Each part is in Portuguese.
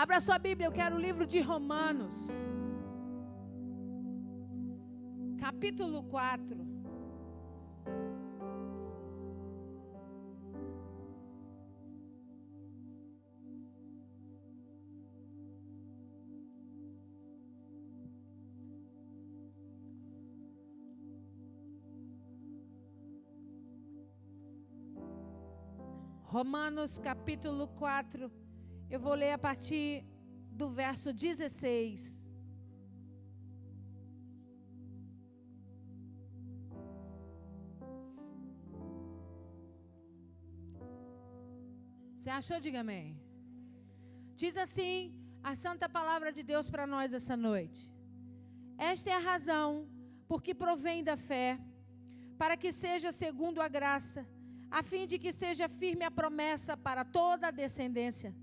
Abra sua Bíblia, eu quero o livro de Romanos. Capítulo 4. Romanos capítulo 4, eu vou ler a partir do verso 16. Você achou? Diga amém. Diz assim a santa palavra de Deus para nós essa noite. Esta é a razão por que provém da fé, para que seja segundo a graça, a fim de que seja firme a promessa para toda a descendência,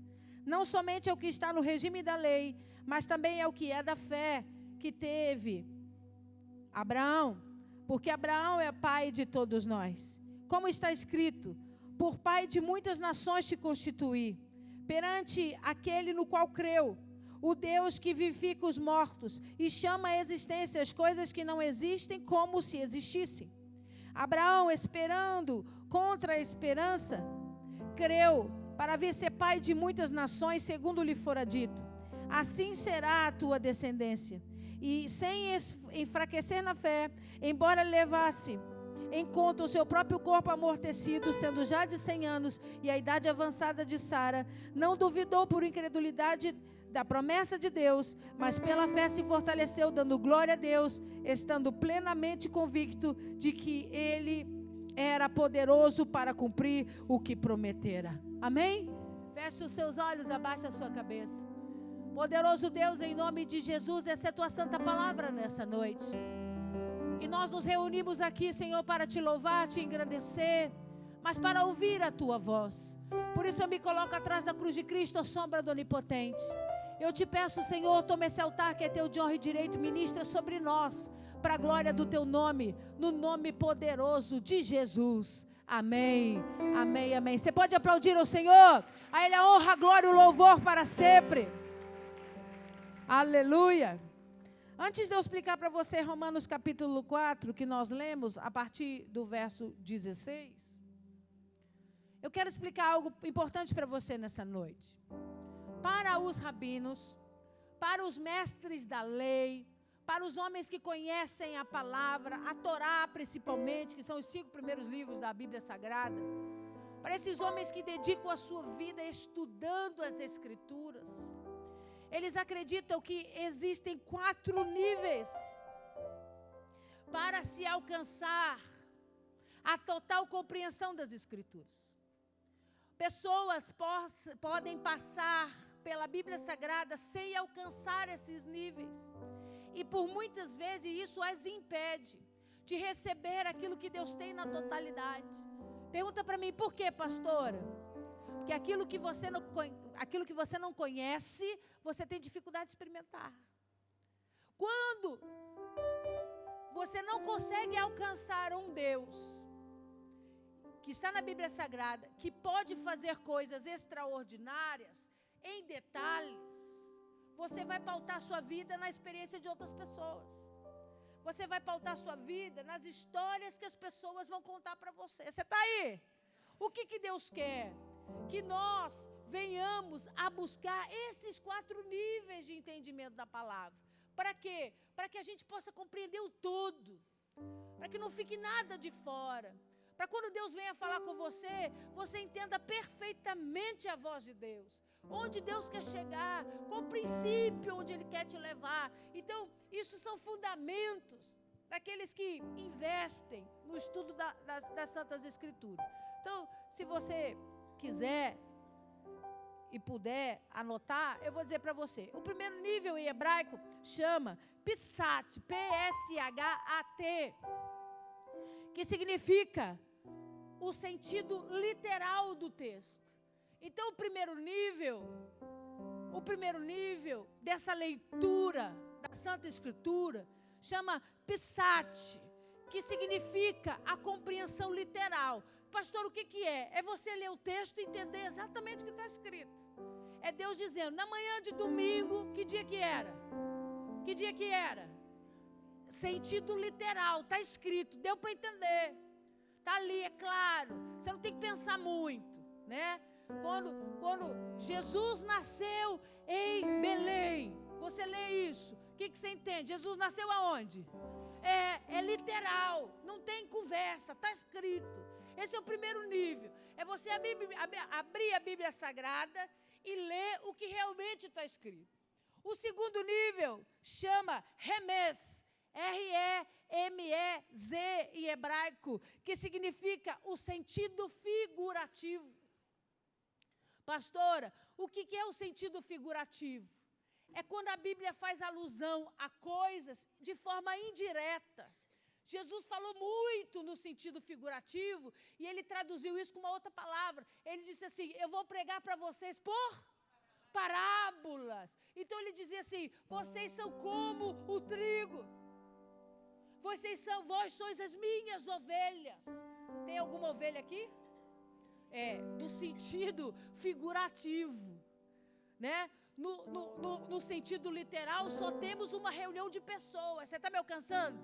não somente ao que está no regime da lei, mas também ao que é da fé que teve Abraão, porque Abraão é pai de todos nós. Como está escrito, por pai de muitas nações te constituí, perante aquele no qual creu, o Deus que vivifica os mortos e chama à existência as coisas que não existem como se existissem. Abraão, esperando contra a esperança, creu para vir ser pai de muitas nações, segundo lhe fora dito. Assim será a tua descendência. E sem enfraquecer na fé, embora levasse em conta o seu próprio corpo amortecido, sendo já de 100 anos, e a idade avançada de Sara, não duvidou por incredulidade da promessa de Deus, mas pela fé se fortaleceu, dando glória a Deus, estando plenamente convicto de que Ele era poderoso para cumprir o que prometera. Amém? Feche os seus olhos, abaixe a sua cabeça. Poderoso Deus, em nome de Jesus, essa é a tua santa palavra nessa noite. E nós nos reunimos aqui, Senhor, para te louvar, te engrandecer, mas para ouvir a tua voz. Por isso eu me coloco atrás da cruz de Cristo, a sombra do Onipotente. Eu te peço, Senhor, toma esse altar que é teu de honra e direito, ministra sobre nós, para a glória do teu nome, no nome poderoso de Jesus. Amém, amém, amém. Você pode aplaudir ao Senhor? A Ele a honra, a glória e o louvor para sempre. Aleluia. Antes de eu explicar para você Romanos capítulo 4, que nós lemos a partir do verso 16, eu quero explicar algo importante para você nessa noite. Para os rabinos, para os mestres da lei, para os homens que conhecem a palavra, a Torá principalmente, que são os 5 primeiros livros da Bíblia Sagrada, para esses homens que dedicam a sua vida estudando as Escrituras, eles acreditam que existem 4 níveis para se alcançar a total compreensão das Escrituras. Pessoas podem passar pela Bíblia Sagrada sem alcançar esses níveis. E por muitas vezes isso as impede de receber aquilo que Deus tem na totalidade. Pergunta para mim, por quê, pastora? Porque aquilo que você não conhece, você tem dificuldade de experimentar. Quando você não consegue alcançar um Deus que está na Bíblia Sagrada, que pode fazer coisas extraordinárias, em detalhes, você vai pautar sua vida na experiência de outras pessoas. Você vai pautar sua vida nas histórias que as pessoas vão contar para você. Você está aí? O que Deus quer? Que nós venhamos a buscar esses 4 níveis de entendimento da palavra. Para quê? Para que a gente possa compreender o todo. Para que não fique nada de fora. Para quando Deus venha falar com você, você entenda perfeitamente a voz de Deus. Onde Deus quer chegar, qual o princípio onde Ele quer te levar. Então, isso são fundamentos daqueles que investem no estudo das Santas Escrituras. Então, se você quiser e puder anotar, eu vou dizer para você. O primeiro nível em hebraico chama Pshat, P-S-H-A-T, que significa o sentido literal do texto. Então, o primeiro nível dessa leitura da Santa Escritura chama Pshat, que significa a compreensão literal. Pastor, o que é? É você ler o texto e entender exatamente o que está escrito. É Deus dizendo, na manhã de domingo, que dia que era? Que dia que era? Sentido literal, está escrito, deu para entender. Está ali, é claro. Você não tem que pensar muito, né? Quando Jesus nasceu em Belém, você lê isso, o que você entende? Jesus nasceu aonde? É literal, não tem conversa, está escrito. Esse é o primeiro nível. É você abrir a Bíblia Sagrada e ler o que realmente está escrito. O segundo nível chama Remez, R-E-M-E-Z em hebraico, que significa o sentido figurativo. Pastora, o que é o sentido figurativo? É quando a Bíblia faz alusão a coisas de forma indireta. Jesus falou muito no sentido figurativo e ele traduziu isso com uma outra palavra. Ele disse assim, eu vou pregar para vocês por parábolas. Então ele dizia assim, vocês são como o trigo. Vós sois as minhas ovelhas. Tem alguma ovelha aqui? Do sentido figurativo, né? No sentido literal, só temos uma reunião de pessoas. Você está me alcançando?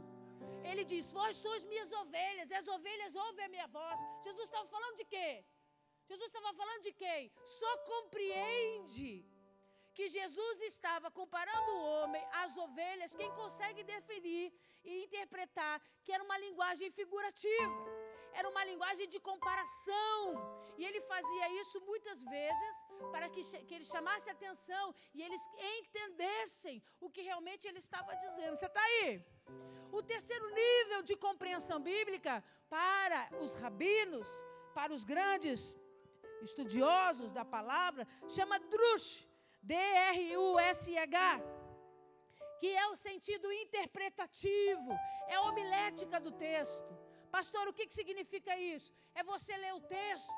Ele diz, vós sois minhas ovelhas, e as ovelhas ouvem a minha voz. Jesus estava falando de quê? Jesus estava falando de quem? Só compreende que Jesus estava comparando o homem às ovelhas, quem consegue definir e interpretar que era uma linguagem figurativa, era uma linguagem de comparação, e ele fazia isso muitas vezes para que ele chamasse atenção e eles entendessem o que realmente ele estava dizendo. Você está aí? O terceiro nível de compreensão bíblica para os rabinos, para os grandes estudiosos da palavra, chama drush, D-R-U-S-H, que é o sentido interpretativo, é a homilética do texto. Pastor, o que significa isso? É você ler o texto,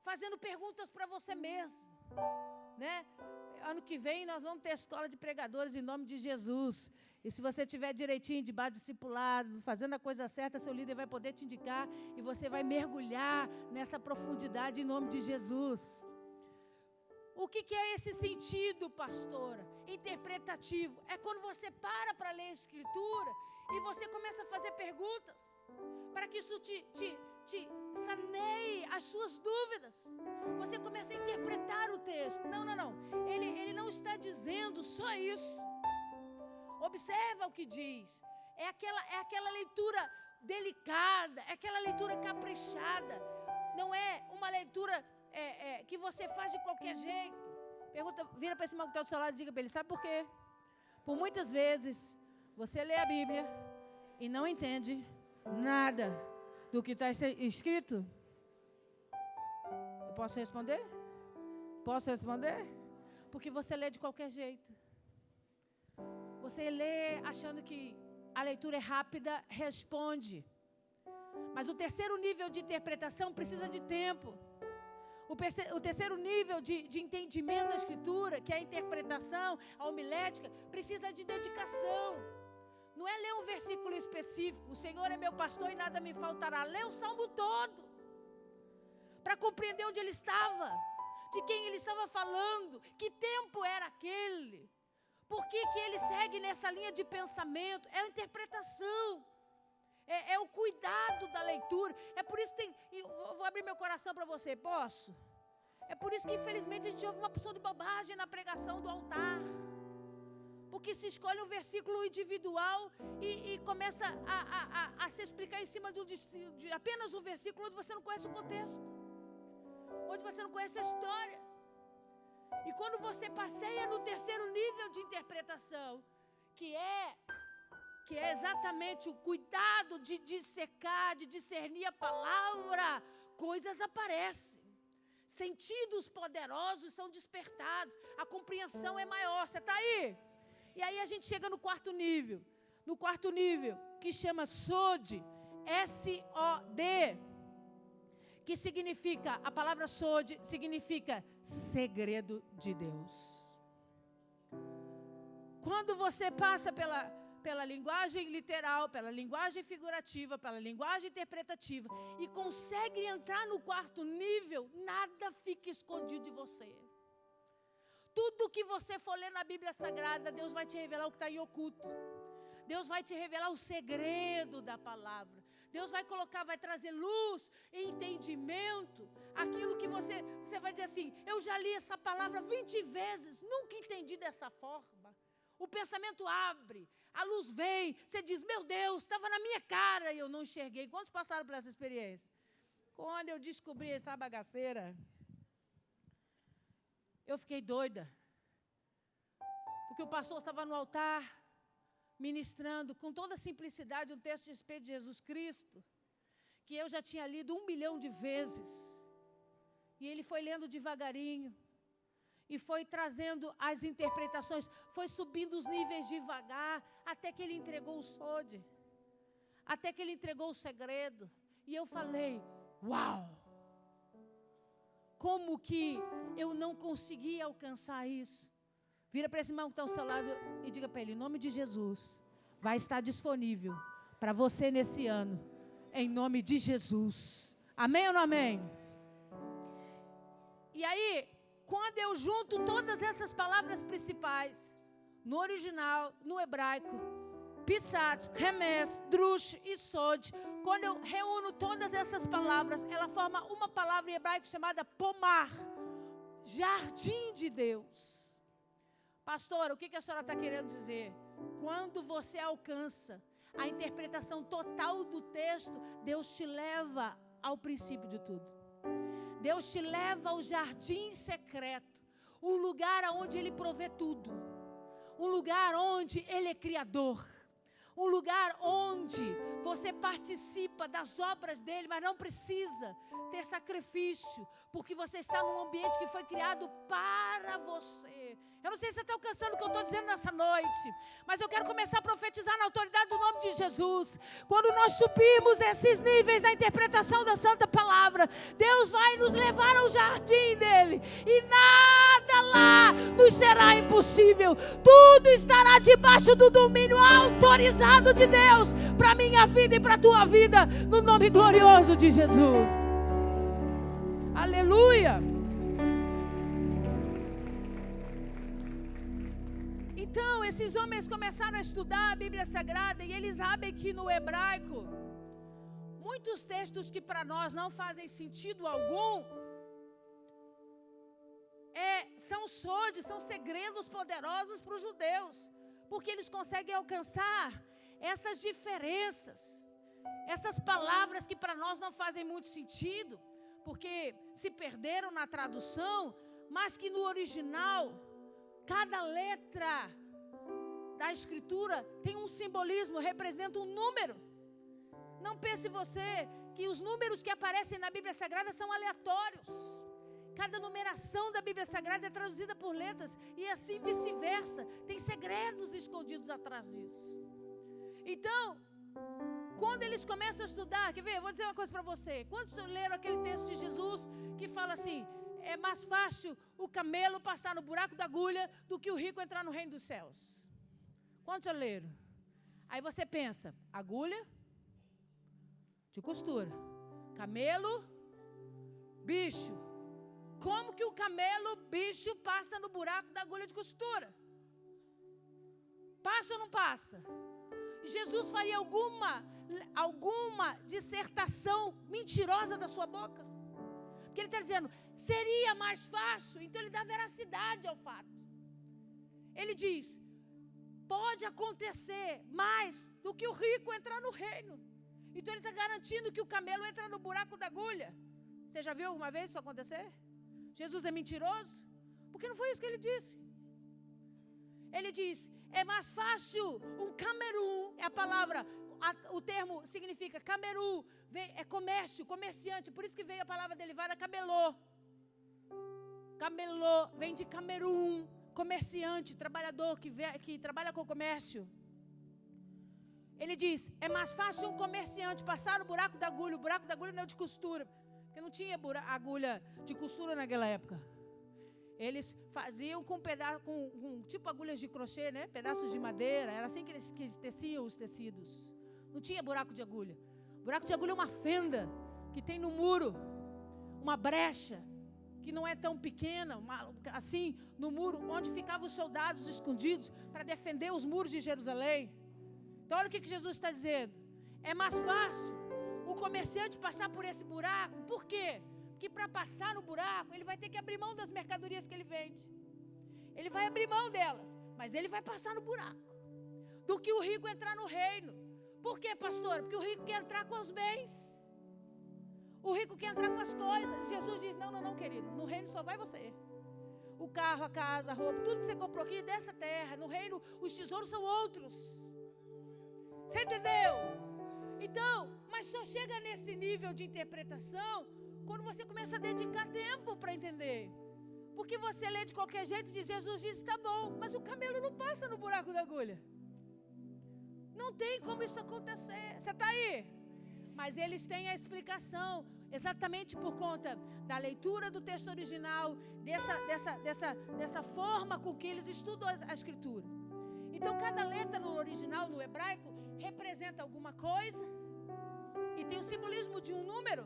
fazendo perguntas para você mesmo, né? Ano que vem nós vamos ter escola de pregadores em nome de Jesus. E se você estiver direitinho, debaixo do discipulado, fazendo a coisa certa, seu líder vai poder te indicar e você vai mergulhar nessa profundidade em nome de Jesus. O que é esse sentido, pastora? Interpretativo. É quando você para ler a Escritura e você começa a fazer perguntas, para que isso te saneie as suas dúvidas. Você começa a interpretar o texto. Não. Ele não está dizendo só isso. Observa o que diz. É aquela leitura delicada, é aquela leitura caprichada. Não é uma leitura que você faz de qualquer jeito. Vira para esse irmão que está do seu lado e diga para ele, sabe por quê? Por muitas vezes, você lê a Bíblia e não entende nada do que está escrito. Eu posso responder? Posso responder? Porque você lê de qualquer jeito. Você lê achando que a leitura é rápida, responde. Mas o terceiro nível de interpretação precisa de tempo. O terceiro nível de entendimento da Escritura, que é a interpretação, a homilética, precisa de dedicação. Não é ler um versículo específico, o Senhor é meu pastor e nada me faltará. Lê o salmo todo, para compreender onde ele estava, de quem ele estava falando, que tempo era aquele, por que ele segue nessa linha de pensamento. É a interpretação, é o cuidado da leitura. É por isso que eu vou abrir meu coração para você, posso? É por isso que infelizmente a gente ouve uma porção de bobagem na pregação do altar, porque se escolhe um versículo individual e começa a se explicar em cima de apenas um versículo onde você não conhece o contexto, onde você não conhece a história. E quando você passeia no terceiro nível de interpretação, que é exatamente o cuidado de dissecar, de discernir a palavra, coisas aparecem, sentidos poderosos são despertados, a compreensão é maior. Você está aí? E aí a gente chega no quarto nível, que chama Sod, S-O-D, que significa, a palavra Sod significa segredo de Deus. Quando você passa pela linguagem literal, pela linguagem figurativa, pela linguagem interpretativa e consegue entrar no quarto nível, nada fica escondido de você. Tudo que você for ler na Bíblia Sagrada, Deus vai te revelar o que está em oculto. Deus vai te revelar o segredo da palavra. Deus vai colocar, vai trazer luz e entendimento. Aquilo que você vai dizer assim, eu já li essa palavra 20 vezes, nunca entendi dessa forma. O pensamento abre, a luz vem, você diz, meu Deus, estava na minha cara e eu não enxerguei. Quantos passaram por essa experiência? Quando eu descobri essa bagaceira, eu fiquei doida. Porque o pastor estava no altar, ministrando com toda simplicidade um texto de respeito de Jesus Cristo, que eu já tinha lido 1 milhão de vezes. E ele foi lendo devagarinho, e foi trazendo as interpretações, foi subindo os níveis devagar, até que ele entregou o sode, até que ele entregou o segredo. E eu falei, uau! Como que eu não consegui alcançar isso? Vira para esse irmão que está ao seu lado e diga para ele, em nome de Jesus, vai estar disponível para você nesse ano, em nome de Jesus. Amém ou não amém? E aí, quando eu junto todas essas palavras principais, no original, no hebraico, Pisat, Remes, Drush e Sod, quando eu reúno todas essas palavras, ela forma uma palavra em hebraico chamada Pomar, jardim de Deus. Pastora, o que a senhora está querendo dizer? Quando você alcança a interpretação total do texto, Deus te leva ao princípio de tudo. Deus te leva ao jardim secreto, um lugar onde Ele provê tudo, um lugar onde Ele é criador, um lugar onde você participa das obras dEle, mas não precisa ter sacrifício, porque você está num ambiente que foi criado para você. Eu não sei se você está alcançando o que eu estou dizendo nessa noite, mas eu quero começar a profetizar na autoridade do nome de Jesus. Quando nós subimos esses níveis da interpretação da Santa Palavra, Deus vai nos levar ao jardim dEle, e nada lá nos será impossível. Tudo estará debaixo do domínio autorizado de Deus, para a minha vida e para a tua vida, no nome glorioso de Jesus. Aleluia! Então, esses homens começaram a estudar a Bíblia Sagrada, e eles sabem que no hebraico, muitos textos que para nós não fazem sentido algum, são sodes, são segredos poderosos para os judeus, porque eles conseguem alcançar essas diferenças, essas palavras que para nós não fazem muito sentido, porque se perderam na tradução, mas que no original, cada letra da Escritura tem um simbolismo, representa um número. Não pense você que os números que aparecem na Bíblia Sagrada são aleatórios. Cada numeração da Bíblia Sagrada é traduzida por letras, e assim vice-versa. Tem segredos escondidos atrás disso. Então, quando eles começam a estudar, quer ver? Eu vou dizer uma coisa para você. Quantos leram aquele texto de Jesus que fala assim, é mais fácil o camelo passar no buraco da agulha do que o rico entrar no reino dos céus? Quantos leram? Aí você pensa, agulha de costura, camelo, bicho. Como que o camelo, bicho, passa no buraco da agulha de costura? Passa ou não passa? Jesus faria alguma dissertação mentirosa da sua boca? Porque ele está dizendo, seria mais fácil, então ele dá veracidade ao fato. Ele diz, pode acontecer mais do que o rico entrar no reino. Então ele está garantindo que o camelo entra no buraco da agulha. Você já viu alguma vez isso acontecer? Jesus é mentiroso? Porque não foi isso que ele disse. Ele diz, é mais fácil um cameru, é a palavra, o termo significa cameru, é comércio, comerciante, por isso que veio a palavra derivada camelô. Camelô vem de camerum, comerciante, trabalhador que trabalha com comércio. Ele diz, é mais fácil um comerciante passar no buraco da agulha. O buraco da agulha não é de costura, porque não tinha agulha de costura naquela época. Eles faziam com tipo agulhas de crochê, né? Pedaços de madeira. Era assim que eles teciam os tecidos. Não tinha buraco de agulha. Buraco de agulha é uma fenda que tem no muro, uma brecha que não é tão pequena, assim, no muro, onde ficavam os soldados escondidos para defender os muros de Jerusalém. Então olha o que Jesus está dizendo. É mais fácil o comerciante passar por esse buraco. Por quê? Porque para passar no buraco, ele vai ter que abrir mão das mercadorias que ele vende. Ele vai abrir mão delas, mas ele vai passar no buraco. Do que o rico entrar no reino. Por quê, pastora? Porque o rico quer entrar com os bens. O rico quer entrar com as coisas. Jesus diz, não, querido, no reino só vai você. O carro, a casa, a roupa, tudo que você comprou aqui dessa terra, no reino, os tesouros são outros. Você entendeu? Então, mas só chega nesse nível de interpretação quando você começa a dedicar tempo para entender. Porque você lê de qualquer jeito e diz, Jesus diz, tá bom, mas o camelo não passa no buraco da agulha. Não tem como isso acontecer. Você está aí? Mas eles têm a explicação, exatamente por conta da leitura do texto original, dessa forma com que eles estudam a Escritura. Então, cada letra no original, no hebraico, representa alguma coisa e tem o simbolismo de um número.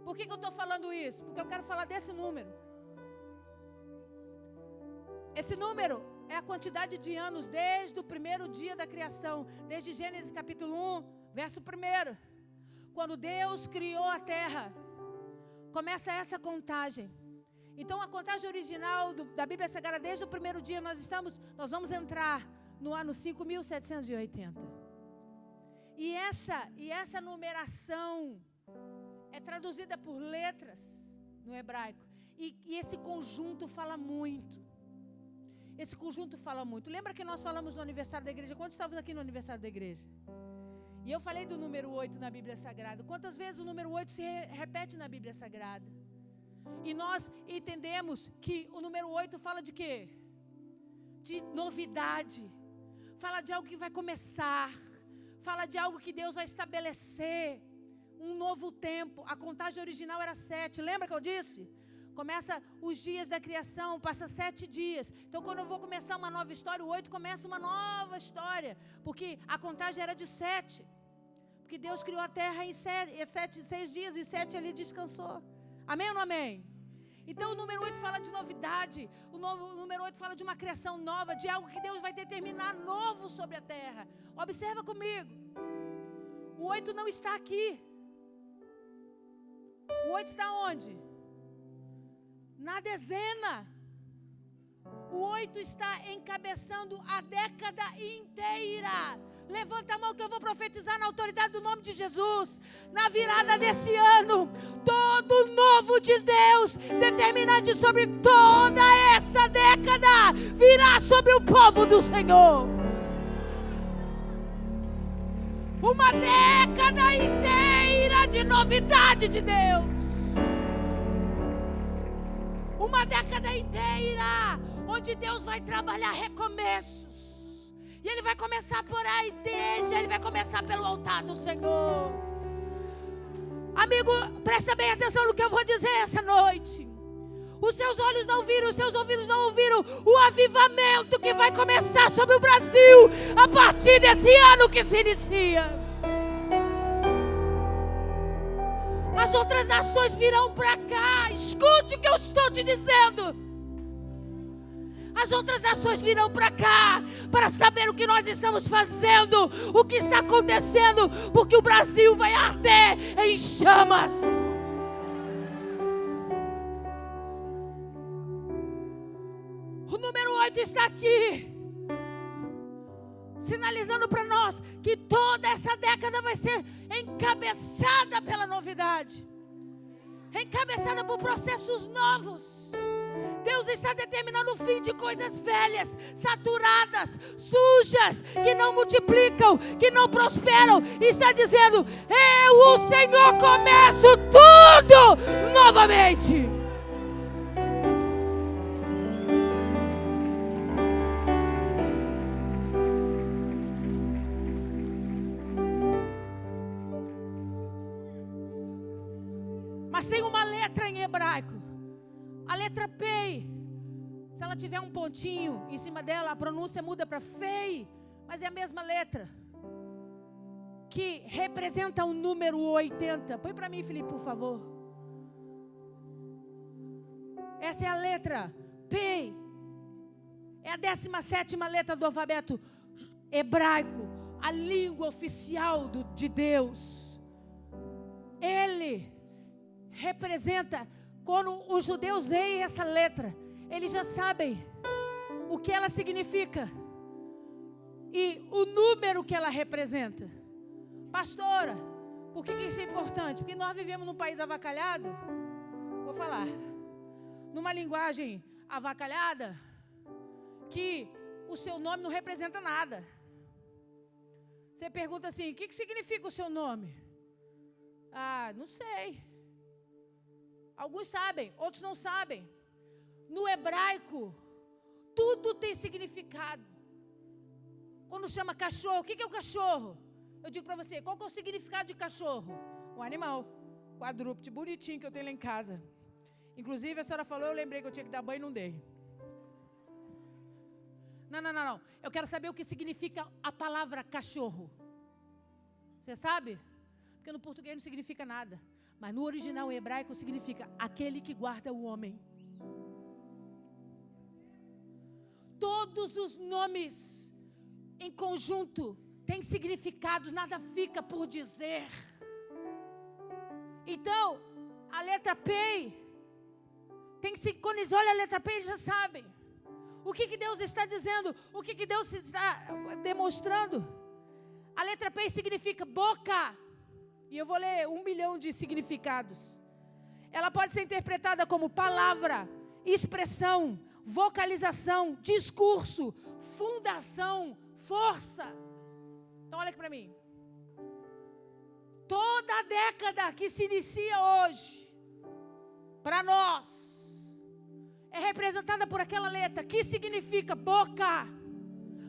Por que eu estou falando isso? Porque eu quero falar desse número. Esse número é a quantidade de anos desde o primeiro dia da criação, desde Gênesis capítulo 1, verso 1. Quando Deus criou a terra, começa essa contagem. Então a contagem original da Bíblia Sagrada, desde o primeiro dia, nós vamos entrar no ano 5.780. E essa numeração é traduzida por letras no hebraico. E esse conjunto fala muito. Esse conjunto fala muito. Lembra que nós falamos no aniversário da igreja? Quantos estávamos aqui no aniversário da igreja? E eu falei do número 8 na Bíblia Sagrada. Quantas vezes o número 8 se repete na Bíblia Sagrada? E nós entendemos que o número 8 fala de quê? De novidade. Fala de algo que vai começar. Fala de algo que Deus vai estabelecer. Um novo tempo. A contagem original era 7. Lembra que eu disse? Começa os dias da criação, passa 7 dias. Então, quando eu vou começar uma nova história, o 8 começa uma nova história. Porque a contagem era de 7. Porque Deus criou a terra em 6 dias e 7 ali descansou. Amém ou não amém? Então, o número 8 fala de novidade. O número 8 fala de uma criação nova, de algo que Deus vai determinar novo sobre a terra. Observa comigo. O 8 não está aqui. O 8 está onde? Na dezena. O 8 está encabeçando a década inteira. Levanta a mão que eu vou profetizar na autoridade do nome de Jesus. Na virada desse ano, todo novo de Deus, determinante sobre toda essa década, virá sobre o povo do Senhor. Uma década inteira de novidade de Deus. Uma década inteira onde Deus vai trabalhar recomeços. E Ele vai começar por a igreja, Ele vai começar pelo altar do Senhor. Amigo, presta bem atenção no que eu vou dizer essa noite. Os seus olhos não viram, os seus ouvidos não ouviram o avivamento que vai começar sobre o Brasil a partir desse ano que se inicia. As outras nações virão para cá. Escute o que eu estou te dizendo. As outras nações virão para cá para saber o que nós estamos fazendo, o que está acontecendo, porque o Brasil vai arder em chamas. O número 8 está aqui, sinalizando para nós que toda essa década vai ser encabeçada pela novidade, encabeçada por processos novos. Deus está determinando o fim de coisas velhas, saturadas, sujas, que não multiplicam, que não prosperam. E está dizendo: eu, o Senhor, começo tudo novamente. Mas tem uma letra em hebraico. A letra Pei, se ela tiver um pontinho em cima dela, a pronúncia muda para Fei, mas é a mesma letra, que representa o número 80. Põe para mim, Felipe, por favor. Essa é a letra P. É a 17ª letra do alfabeto hebraico, a língua oficial de Deus. Ele representa, quando os judeus veem essa letra, eles já sabem o que ela significa e o número que ela representa. Pastora, por que isso é importante? Porque nós vivemos num país avacalhado. Vou falar numa linguagem avacalhada, que o seu nome não representa nada. Você pergunta assim: o que significa o seu nome? Ah, não sei. Alguns sabem, outros não sabem. No hebraico, tudo tem significado. Quando chama cachorro, o que é o cachorro? Eu digo para você, qual que é o significado de cachorro? Um animal quadrúpede, bonitinho, que eu tenho lá em casa. Inclusive, a senhora falou, eu lembrei que eu tinha que dar banho e não dei. Não. Eu quero saber o que significa a palavra cachorro. Você sabe? Porque no português não significa nada. Mas no original hebraico significa aquele que guarda o homem. Todos os nomes em conjunto têm significados, nada fica por dizer. Então, a letra P, quando eles olham a letra P, eles já sabem o que Deus está dizendo, o que Deus está demonstrando. A letra P significa boca. E eu vou ler 1 milhão de significados. Ela pode ser interpretada como palavra, expressão, vocalização, discurso, fundação, força. Então olha aqui para mim. Toda a década que se inicia hoje, para nós, é representada por aquela letra que significa boca,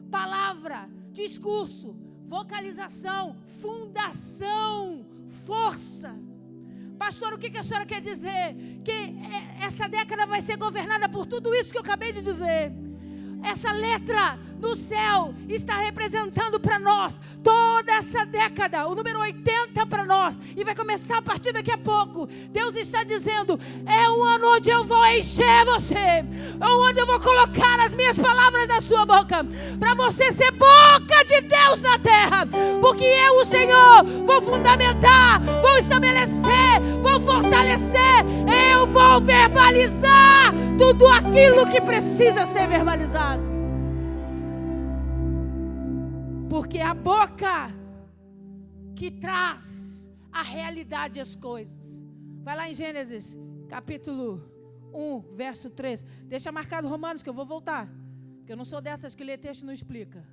palavra, discurso, vocalização, fundação, força. Pastor, o que a senhora quer dizer? Que essa década vai ser governada por tudo isso que eu acabei de dizer. Essa letra no céu está representando para nós toda essa década, o número 80 para nós, e vai começar a partir daqui a pouco. Deus está dizendo: é um ano onde eu vou encher você, é onde eu vou colocar as minhas palavras na sua boca, para você ser boca de Deus na terra, porque eu, o Senhor, vou fundamentar, vou estabelecer, vou fortalecer, eu vou verbalizar tudo aquilo que precisa ser verbalizado. Porque é a boca que traz a realidade às coisas. Vai lá em Gênesis, capítulo 1, verso 3. Deixa marcado Romanos, que eu vou voltar. Porque eu não sou dessas que lê texto e não explica.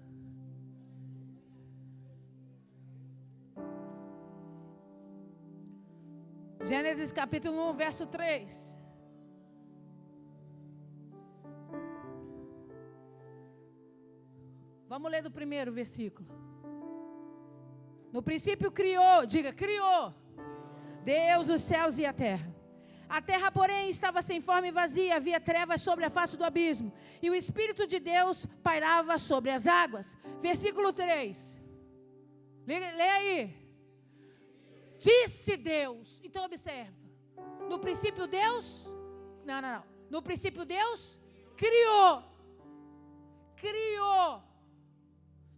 Gênesis, capítulo 1, verso 3. Vamos ler do primeiro versículo. No princípio criou, diga, criou Deus os céus e a terra. A terra, porém, estava sem forma e vazia, havia trevas sobre a face do abismo, e o Espírito de Deus pairava sobre as águas. Versículo 3. Lê aí. Disse Deus. Então observa. No princípio Deus, não. No princípio Deus criou.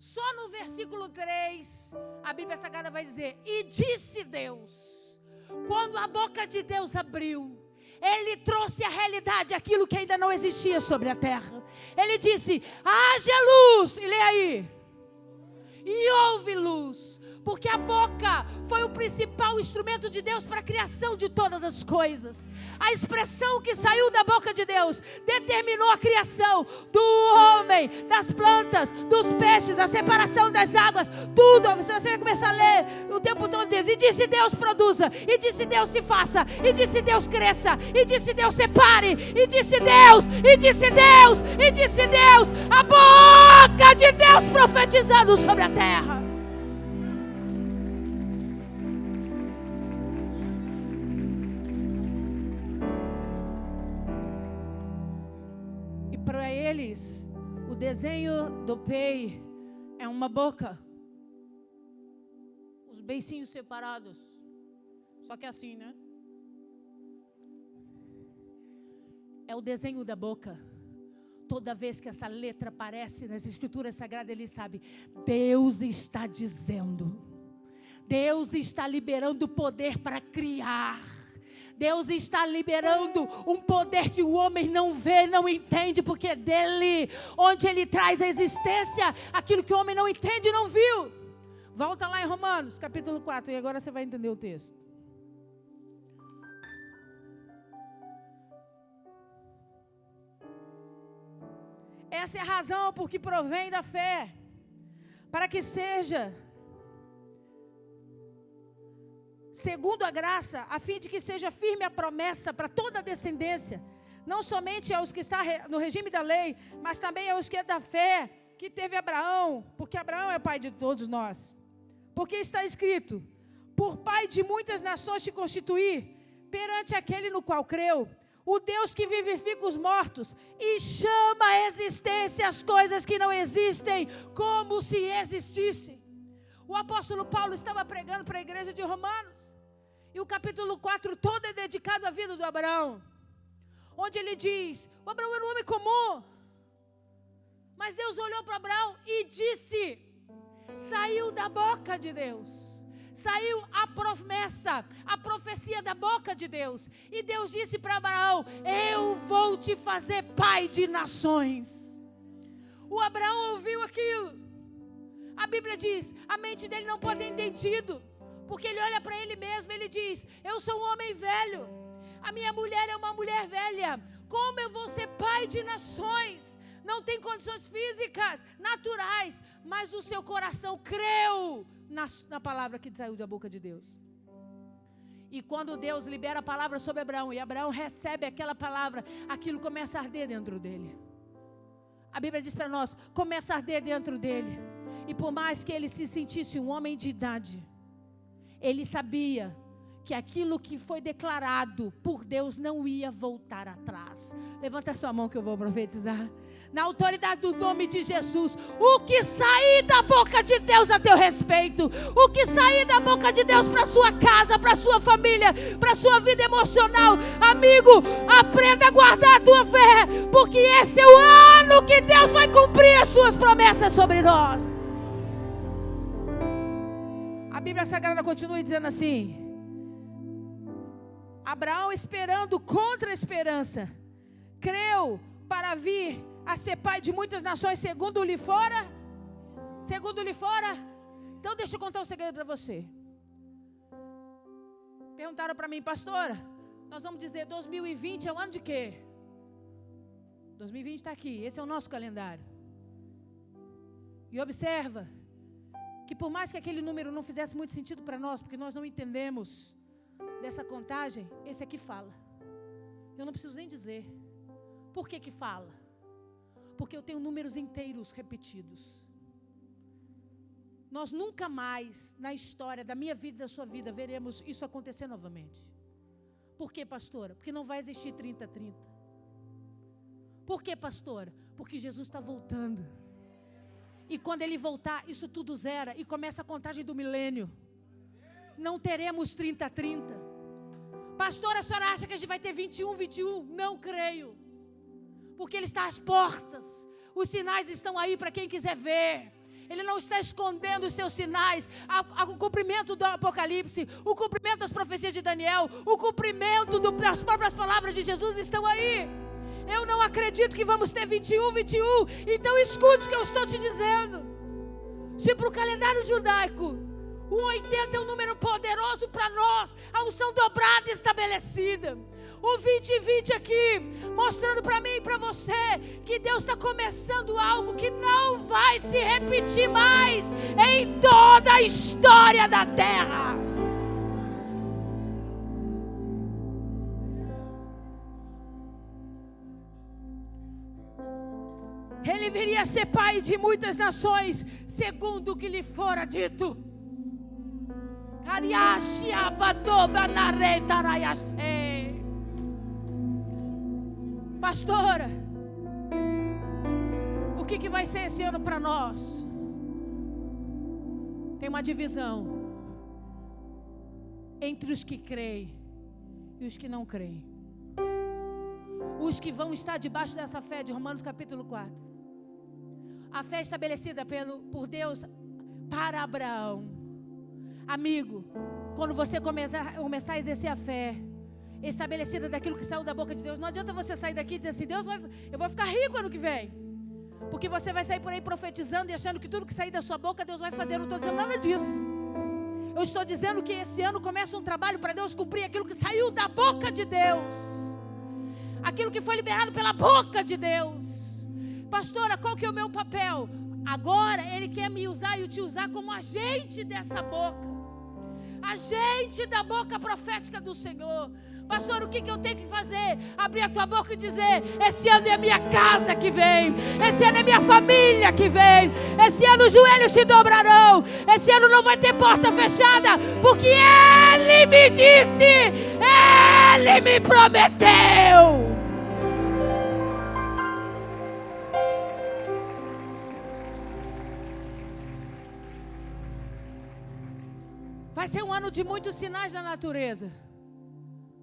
Só no versículo 3, a Bíblia Sagrada vai dizer: e disse Deus. Quando a boca de Deus abriu, Ele trouxe à realidade aquilo que ainda não existia sobre a terra. Ele disse: haja luz, e lê aí, e houve luz. Porque a boca foi o principal instrumento de Deus para a criação de todas as coisas. A expressão que saiu da boca de Deus determinou a criação do homem, das plantas, dos peixes, a separação das águas, tudo. Você vai começar a ler o tempo todo diz: e disse Deus produza, e disse Deus se faça, e disse Deus cresça, e disse Deus separe, e disse Deus, e disse Deus, e disse Deus. A boca de Deus profetizando sobre a terra. Para eles, o desenho do pei é uma boca, os beicinhos separados, só que assim, né? é o desenho da boca. Toda vez que essa letra aparece nas Escrituras Sagradas, ele sabe, Deus está dizendo, Deus está liberando poder para criar. Deus está liberando um poder que o homem não vê, não entende, porque é dele, onde ele traz a existência, aquilo que o homem não entende e não viu. Volta lá em Romanos, capítulo 4, e agora você vai entender o texto. Essa é a razão por que provém da fé, para que seja segundo a graça, a fim de que seja firme a promessa para toda a descendência, não somente aos que estão no regime da lei, mas também aos que é da fé, que teve Abraão, porque Abraão é pai de todos nós. Porque está escrito, por pai de muitas nações te constituí, perante aquele no qual creu, o Deus que vivifica os mortos e chama à existência as coisas que não existem, como se existissem. O apóstolo Paulo estava pregando para a igreja de Romanos. E o capítulo 4 todo é dedicado à vida do Abraão. Onde ele diz, o Abraão era um homem comum. Mas Deus olhou para Abraão e disse, saiu da boca de Deus. Saiu a promessa, a profecia da boca de Deus. E Deus disse para Abraão, eu vou te fazer pai de nações. O Abraão ouviu aquilo. A Bíblia diz, a mente dele não pode ter entendido. Porque ele olha para ele mesmo, ele diz, eu sou um homem velho. A minha mulher é uma mulher velha. Como eu vou ser pai de nações? Não tem condições físicas, naturais. Mas o seu coração creu na palavra que saiu da boca de Deus. E quando Deus libera a palavra sobre Abraão, e Abraão recebe aquela palavra, aquilo começa a arder dentro dele. A Bíblia diz para nós, começa a arder dentro dele. E por mais que ele se sentisse um homem de idade, ele sabia que aquilo que foi declarado por Deus não ia voltar atrás. Levanta a sua mão que eu vou profetizar. Na autoridade do nome de Jesus, o que sair da boca de Deus a teu respeito, o que sair da boca de Deus para sua casa, para sua família, para sua vida emocional, amigo, aprenda a guardar a tua fé, porque esse é o ano que Deus vai cumprir as suas promessas sobre nós. A Bíblia Sagrada continua dizendo assim, Abraão, esperando contra a esperança, creu para vir a ser pai de muitas nações, segundo lhe fora. Então deixa eu contar um segredo para você. Perguntaram para mim, pastora, nós vamos dizer 2020 é o ano de quê? 2020 está aqui, esse é o nosso calendário. E observa que por mais que aquele número não fizesse muito sentido para nós, porque nós não entendemos dessa contagem, esse aqui fala. Eu não preciso nem dizer. Por que fala? Porque eu tenho números inteiros repetidos. Nós nunca mais, na história da minha vida e da sua vida, veremos isso acontecer novamente. Por quê, pastora? Porque não vai existir 30-30. Por quê, pastora? Porque Jesus está voltando. E quando Ele voltar, isso tudo zera e começa a contagem do milênio. Não teremos 30-30. Pastora, a senhora acha que a gente vai ter 21-21? Não creio. Porque Ele está às portas. Os sinais estão aí para quem quiser ver. Ele não está escondendo os seus sinais. O cumprimento do Apocalipse, o cumprimento das profecias de Daniel, o cumprimento das próprias palavras de Jesus estão aí. Eu não acredito que vamos ter 21-21. Então escute o que eu estou te dizendo. Se para o calendário judaico o 80 é um número poderoso para nós, a unção dobrada estabelecida. O 2020 aqui, mostrando para mim e para você, que Deus está começando algo que não vai se repetir mais em toda a história da terra. Ele viria a ser pai de muitas nações, segundo o que lhe fora dito. Pastora, o que vai ser esse ano para nós? Tem uma divisão entre os que creem e os que não creem. os que vão estar debaixo dessa fé de Romanos capítulo 4. A fé estabelecida por Deus para Abraão. Amigo, quando você começar a exercer a fé estabelecida daquilo que saiu da boca de Deus, não adianta você sair daqui e dizer assim, eu vou ficar rico ano que vem. Porque você vai sair por aí profetizando e achando que tudo que sair da sua boca Deus vai fazer. Eu não estou dizendo nada disso. Eu estou dizendo que esse ano começa um trabalho para Deus cumprir aquilo que saiu da boca de Deus. Aquilo que foi liberado pela boca de Deus. Pastora, qual que é o meu papel? Agora Ele quer me usar e te usar como agente dessa boca. Agente da boca profética do Senhor. Pastor, o que eu tenho que fazer? Abrir a tua boca e dizer, esse ano é a minha casa que vem. Esse ano é minha família que vem. Esse ano os joelhos se dobrarão. Esse ano não vai ter porta fechada. Porque Ele me disse. Ele me prometeu. Vai ser um ano de muitos sinais da natureza.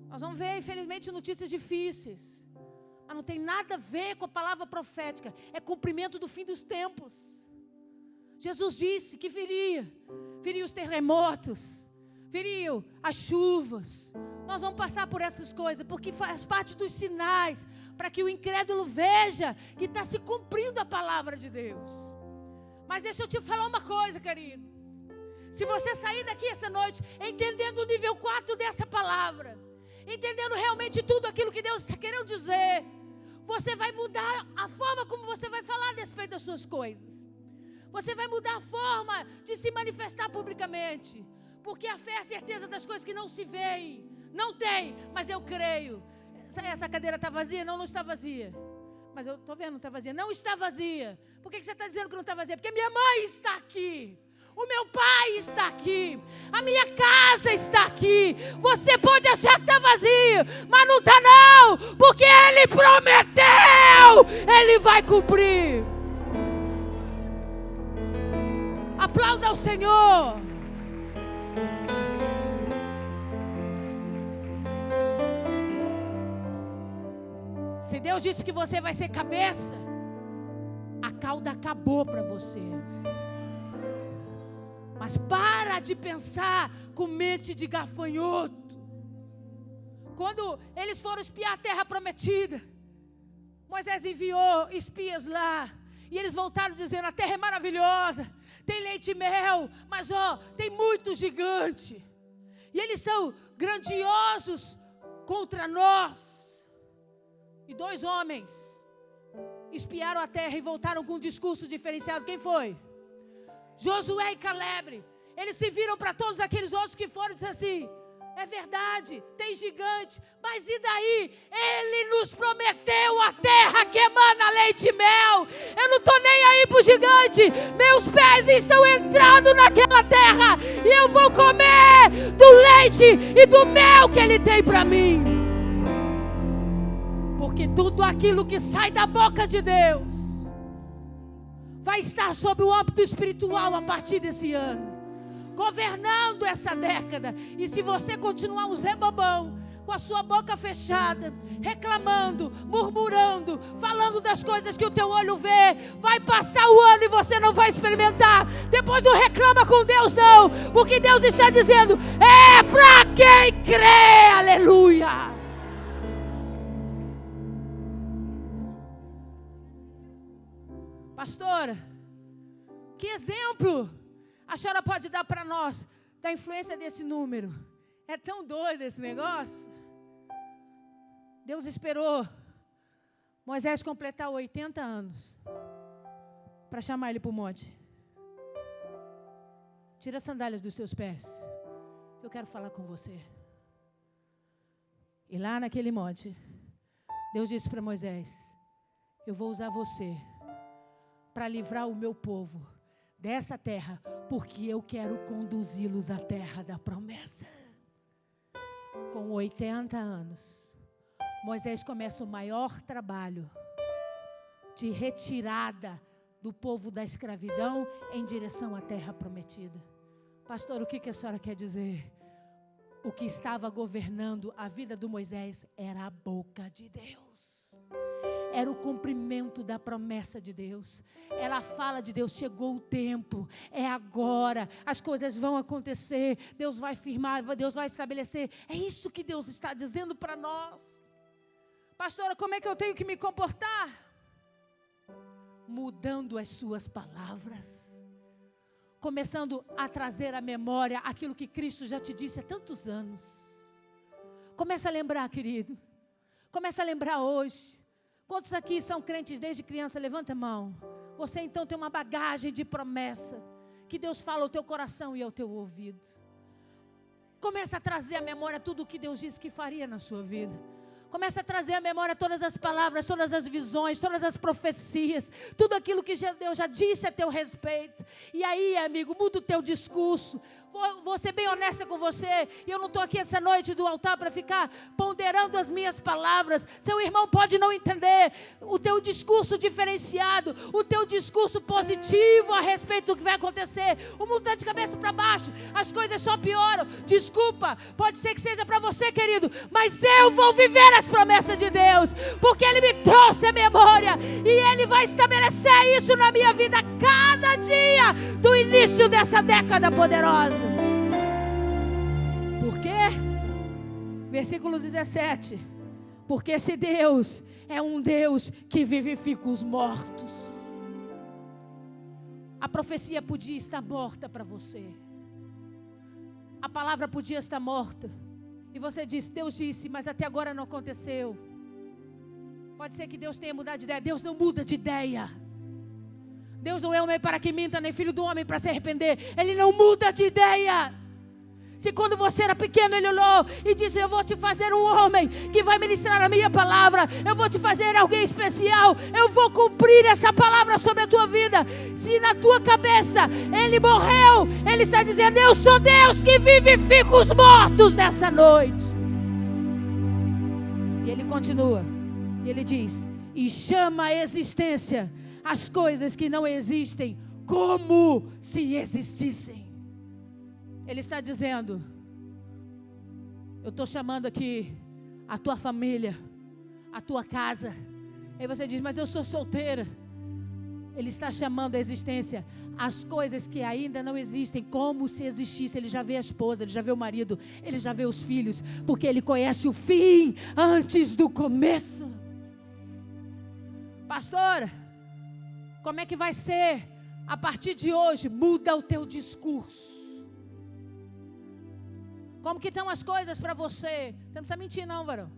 Nós vamos ver, infelizmente, notícias difíceis. Mas não tem nada a ver com a palavra profética. É cumprimento do fim dos tempos. Jesus disse que viriam os terremotos, viriam as chuvas. Nós vamos passar por essas coisas, porque faz parte dos sinais, para que o incrédulo veja que está se cumprindo a palavra de Deus. Mas deixa eu te falar uma coisa, querido. Se você sair daqui essa noite entendendo o nível 4 dessa palavra, entendendo realmente tudo aquilo que Deus está querendo dizer, você vai mudar a forma como você vai falar a respeito das suas coisas. Você vai mudar a forma de se manifestar publicamente. Porque a fé é a certeza das coisas que não se veem. Não tem, mas eu creio. Essa cadeira está vazia? Não, não está vazia. Mas eu estou vendo, não está vazia. Não está vazia. Por que você está dizendo que não está vazia? Porque minha mãe está aqui. O meu pai está aqui. A minha casa está aqui. Você pode achar que está vazio, mas não está não. Porque Ele prometeu. Ele vai cumprir. Aplauda ao Senhor. Se Deus disse que você vai ser cabeça, a cauda acabou para você. Mas para de pensar com mente de gafanhoto. Quando eles foram espiar a terra prometida, Moisés enviou espias lá. E eles voltaram dizendo, a terra é maravilhosa, tem leite e mel, mas tem muito gigante. E eles são grandiosos contra nós. E 2 homens espiaram a terra e voltaram com um discurso diferenciado. Quem foi? Josué e Caleb. Eles se viram para todos aqueles outros que foram e disseram assim, é verdade, tem gigante, mas e daí? Ele nos prometeu a terra que emana leite e mel. Eu não estou nem aí para o gigante. Meus pés estão entrando naquela terra e eu vou comer do leite e do mel que Ele tem para mim. Porque tudo aquilo que sai da boca de Deus vai estar sob o âmbito espiritual a partir desse ano, governando essa década. E se você continuar um Zé Bobão, com a sua boca fechada, reclamando, murmurando, falando das coisas que o teu olho vê, vai passar o ano e você não vai experimentar. Depois não reclama com Deus não, porque Deus está dizendo, é para quem crê, aleluia. Pastora, que exemplo a senhora pode dar para nós da influência desse número? É tão doido esse negócio. Deus esperou Moisés completar 80 anos para chamar ele para o monte. Tira as sandálias dos seus pés, eu quero falar com você. E lá naquele monte, Deus disse para Moisés, eu vou usar você para livrar o meu povo dessa terra, porque eu quero conduzi-los à terra da promessa. Com 80 anos, Moisés começa o maior trabalho de retirada do povo da escravidão em direção à terra prometida. Pastor, o que a senhora quer dizer? O que estava governando a vida do Moisés era a boca de Deus. era o cumprimento da promessa de Deus. Ela fala de Deus, chegou o tempo, é agora, as coisas vão acontecer, Deus vai firmar, Deus vai estabelecer. É isso que Deus está dizendo para nós. Pastora, como é que eu tenho que me comportar? Mudando as suas palavras, começando a trazer à memória aquilo que Cristo já te disse há tantos anos. Começa a lembrar, querido. Começa a lembrar hoje. Quantos aqui são crentes desde criança? Levanta a mão. Você então tem uma bagagem de promessa que Deus fala ao teu coração e ao teu ouvido. Começa a trazer à memória tudo o que Deus disse que faria na sua vida. Começa a trazer à memória todas as palavras, todas as visões, todas as profecias, tudo aquilo que Deus já disse a teu respeito. E aí, amigo, muda o teu discurso. Vou ser bem honesta com você, e eu não estou aqui essa noite do altar para ficar ponderando as minhas palavras. Seu irmão pode não entender o teu discurso diferenciado, o teu discurso positivo a respeito do que vai acontecer. O mundo está de cabeça para baixo, as coisas só pioram. Desculpa, pode ser que seja para você, querido, mas eu vou viver as promessas de Deus, porque Ele me trouxe a memória, e Ele vai estabelecer isso na minha vida cada dia do início dessa década poderosa. Por quê? Versículo 17. Porque esse Deus é um Deus que vivifica os mortos. A profecia podia estar morta para você. A palavra podia estar morta. E você disse, Deus disse, mas até agora não aconteceu. Pode ser que Deus tenha mudado de ideia. Deus não muda de ideia. Deus não é homem para que minta, nem filho do homem para se arrepender. Ele não muda de ideia. Se quando você era pequeno Ele olhou e disse, eu vou te fazer um homem que vai ministrar a minha palavra, eu vou te fazer alguém especial, eu vou cumprir essa palavra sobre a tua vida. Se na tua cabeça Ele morreu, Ele está dizendo, eu sou Deus que vivifica os mortos nessa noite. E Ele continua, Ele diz, e chama a existência as coisas que não existem como se existissem. Ele está dizendo, eu estou chamando aqui a tua família, a tua casa. Aí você diz, mas eu sou solteira. Ele está chamando a existência as coisas que ainda não existem como se existissem. Ele já vê a esposa, ele já vê o marido, ele já vê os filhos, porque Ele conhece o fim antes do começo. Pastora, como é que vai ser a partir de hoje? Muda o teu discurso. Como que estão as coisas para você? Você não precisa mentir não, varão.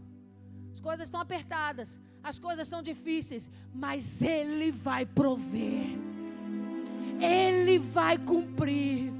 As coisas estão apertadas, as coisas são difíceis, mas Ele vai prover. Ele vai cumprir.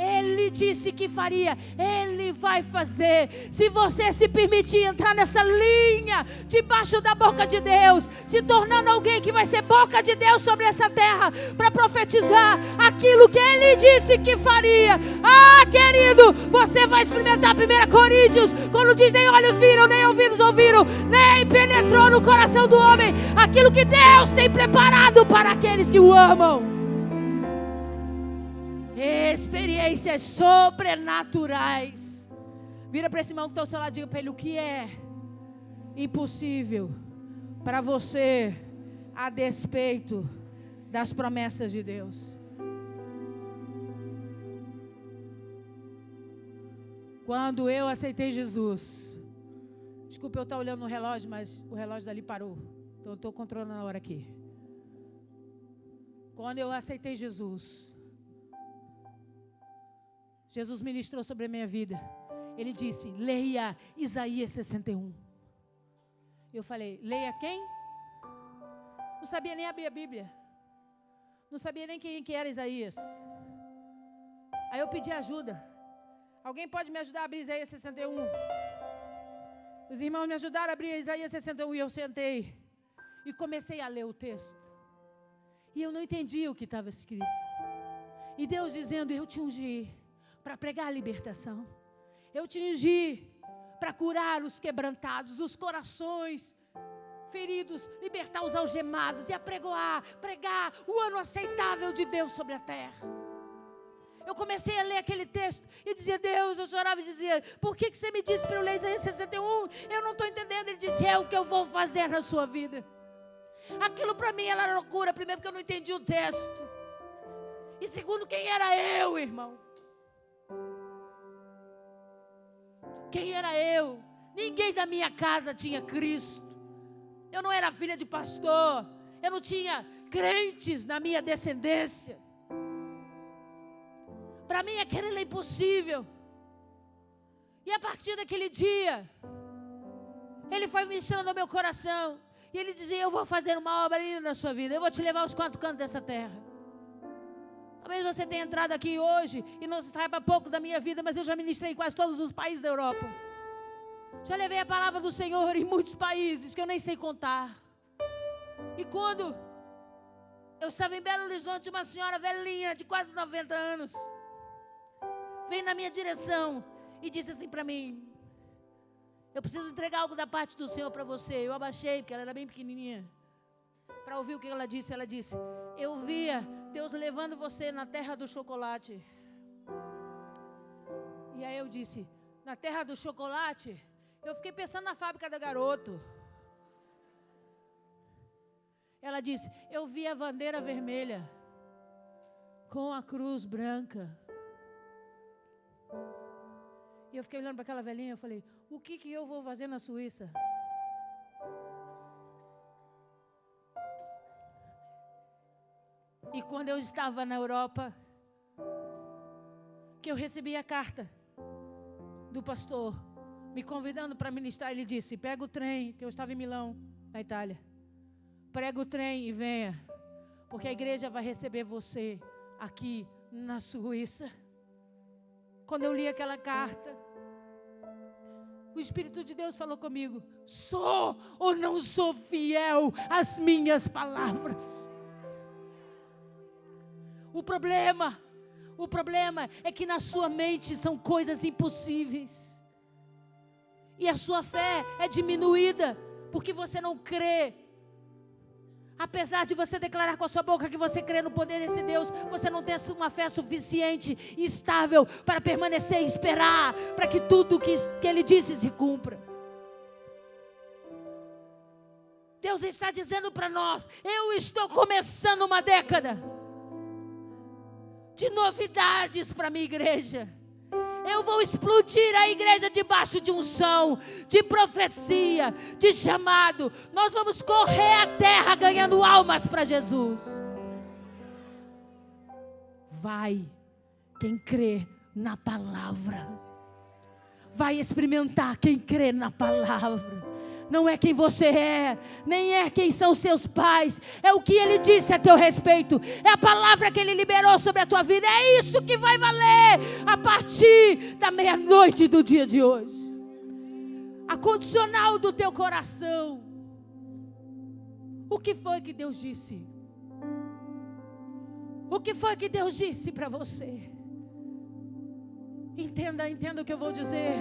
Ele disse que faria, Ele vai fazer. Se você se permitir entrar nessa linha, debaixo da boca de Deus, se tornando alguém que vai ser boca de Deus sobre essa terra, para profetizar aquilo que Ele disse que faria. Ah, querido, você vai experimentar 1 Coríntios, quando diz, nem olhos viram, nem ouvidos ouviram, nem penetrou no coração do homem, aquilo que Deus tem preparado para aqueles que o amam. Experiências sobrenaturais. Vira para esse irmão que está ao seu lado e diga para ele, o que é impossível para você a despeito das promessas de Deus. Quando eu aceitei Jesus, desculpa eu estar olhando no relógio, mas o relógio dali parou, então eu estou controlando a hora aqui. Quando eu aceitei Jesus ministrou sobre a minha vida. Ele disse, leia Isaías 61. Eu falei, leia quem? Não sabia nem abrir a Bíblia. Não sabia nem quem que era Isaías. Aí eu pedi ajuda. Alguém pode me ajudar a abrir Isaías 61? Os irmãos me ajudaram a abrir Isaías 61 e eu sentei e comecei a ler o texto. E eu não entendia o que estava escrito. E Deus dizendo, eu te ungi para pregar a libertação. Eu te ungi para curar os quebrantados, os corações feridos, libertar os algemados e a pregar o ano aceitável de Deus sobre a terra. Eu comecei a ler aquele texto e dizia, Deus, eu chorava e dizia, por que você me disse para eu ler Isaías 61? Eu não estou entendendo. Ele disse, é o que eu vou fazer na sua vida. Aquilo para mim era loucura. Primeiro, porque eu não entendi o texto. E segundo, quem era eu, irmão? Quem era eu? Ninguém da minha casa tinha Cristo. Eu não era filha de pastor. Eu não tinha crentes na minha descendência. Para mim aquilo era impossível. E a partir daquele dia, Ele foi ministrando ao meu coração. E Ele dizia: eu vou fazer uma obra linda na sua vida. Eu vou te levar aos 4 cantos dessa terra. Talvez você tenha entrado aqui hoje e não saiba pouco da minha vida, mas eu já ministrei em quase todos os países da Europa. Já levei a palavra do Senhor em muitos países que eu nem sei contar. E quando eu estava em Belo Horizonte, uma senhora velhinha de quase 90 anos veio na minha direção e disse assim para mim: eu preciso entregar algo da parte do Senhor para você. Eu abaixei, porque ela era bem pequenininha, para ouvir o que ela disse. Ela disse: eu via Deus levando você na terra do chocolate. E aí eu disse: na terra do chocolate? Eu fiquei pensando na fábrica da Garoto. Ela disse: eu vi a bandeira vermelha com a cruz branca. E eu fiquei olhando para aquela velhinha. Eu falei: o que eu vou fazer na Suíça? E quando eu estava na Europa, que eu recebi a carta do pastor me convidando para ministrar, ele disse: pega o trem, que eu estava em Milão, na Itália. Pega o trem e venha, porque a igreja vai receber você aqui na Suíça. Quando eu li aquela carta, o Espírito de Deus falou comigo: sou ou não sou fiel às minhas palavras? O problema é que na sua mente são coisas impossíveis. E a sua fé é diminuída porque você não crê. Apesar de você declarar com a sua boca que você crê no poder desse Deus, você não tem uma fé suficiente e estável para permanecer e esperar para que tudo que Ele disse se cumpra. Deus está dizendo para nós: eu estou começando uma década de novidades para a minha igreja. Eu vou explodir a igreja debaixo de unção, de profecia, de chamado. Nós vamos correr a terra ganhando almas para Jesus. Vai quem crê na palavra. Vai experimentar quem crê na palavra. Não é quem você é, nem é quem são seus pais. É o que Ele disse a teu respeito. É a palavra que Ele liberou sobre a tua vida. É isso que vai valer a partir da meia-noite do dia de hoje. A condicional do teu coração. O que foi que Deus disse? O que foi que Deus disse para você? Entenda o que eu vou dizer.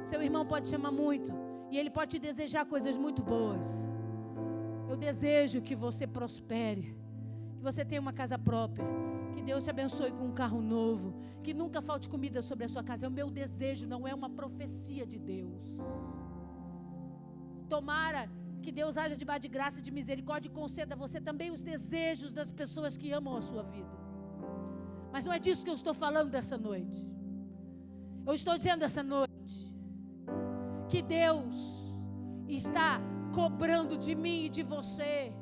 Seu irmão pode te amar muito e ele pode te desejar coisas muito boas. Eu desejo que você prospere, que você tenha uma casa própria, que Deus te abençoe com um carro novo, que nunca falte comida sobre a sua casa. É o meu desejo, não é uma profecia de Deus. Tomara que Deus haja debaixo de graça e de misericórdia e conceda a você também os desejos das pessoas que amam a sua vida. Mas não é disso que eu estou falando dessa noite. Eu estou dizendo essa noite que Deus está cobrando de mim e de você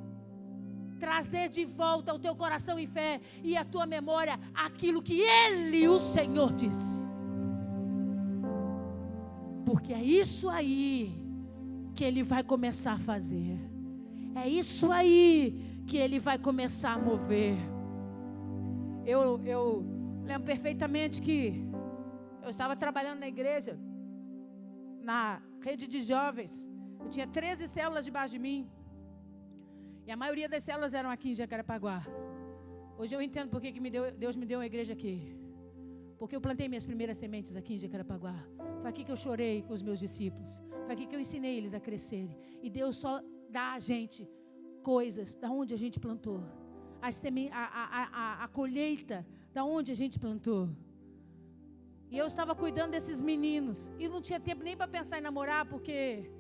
trazer de volta ao teu coração em fé e à tua memória aquilo que Ele, o Senhor, disse. Porque é isso aí que Ele vai começar a fazer. É isso aí que Ele vai começar a mover. Eu lembro perfeitamente que eu estava trabalhando na igreja, na rede de jovens. Eu tinha 13 células debaixo de mim. E a maioria das células eram aqui em Jacarepaguá. Hoje eu entendo porque que Deus me deu uma igreja aqui. Porque eu plantei minhas primeiras sementes aqui em Jacarepaguá. Foi aqui que eu chorei com os meus discípulos. Foi aqui que eu ensinei eles a crescerem. E Deus só dá a gente coisas da onde a gente plantou. A colheita da onde a gente plantou. E eu estava cuidando desses meninos. E não tinha tempo nem para pensar em namorar, porque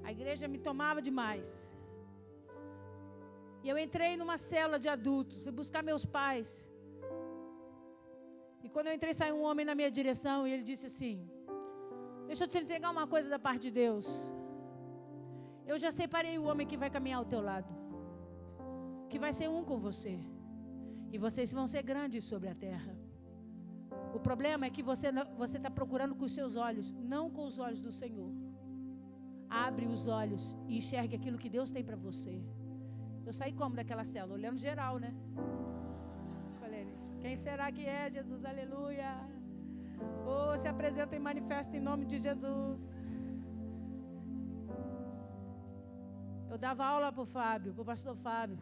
a igreja me tomava demais. E eu entrei numa célula de adultos, fui buscar meus pais. E quando eu entrei, saiu um homem na minha direção e ele disse assim: deixa eu te entregar uma coisa da parte de Deus. Eu já separei o homem que vai caminhar ao teu lado, que vai ser um com você. E vocês vão ser grandes sobre a terra. O problema é que você está procurando com os seus olhos, não com os olhos do Senhor. Abre os olhos e enxergue aquilo que Deus tem para você. Eu saí como daquela célula? Olhando geral, né? Falei, quem será que é Jesus? Aleluia. Oh, se apresenta e manifesta em nome de Jesus. Eu dava aula para o Fábio, para o pastor Fábio,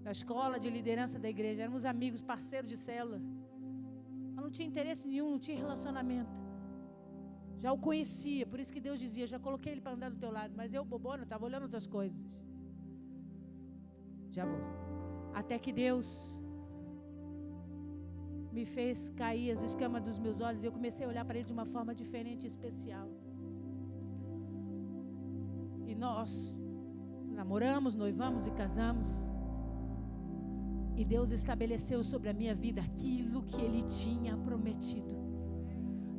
da escola de liderança da igreja. Éramos amigos, parceiros de célula. Eu não tinha interesse nenhum, não tinha relacionamento. Já o conhecia, por isso que Deus dizia, já coloquei ele para andar do teu lado. Mas eu, bobona, estava olhando outras coisas. Já vou. Até que Deus me fez cair as escamas dos meus olhos e eu comecei a olhar para ele de uma forma diferente e especial. E nós namoramos, noivamos e casamos. E Deus estabeleceu sobre a minha vida aquilo que Ele tinha prometido.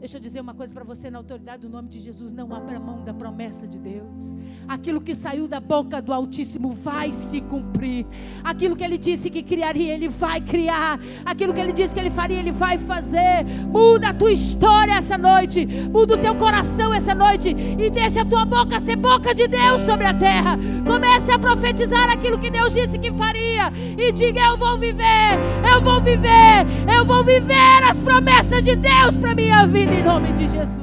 Deixa eu dizer uma coisa para você, na autoridade do nome de Jesus, não abra mão da promessa de Deus. Aquilo que saiu da boca do Altíssimo vai se cumprir. Aquilo que Ele disse que criaria, Ele vai criar. Aquilo que Ele disse que Ele faria, Ele vai fazer. Muda a tua história essa noite. Muda o teu coração essa noite. E deixa a tua boca ser boca de Deus sobre a terra. Comece a profetizar aquilo que Deus disse que faria. E diga, eu vou viver. Eu vou viver. Eu vou viver as promessas de Deus para minha vida. Em nome de Jesus.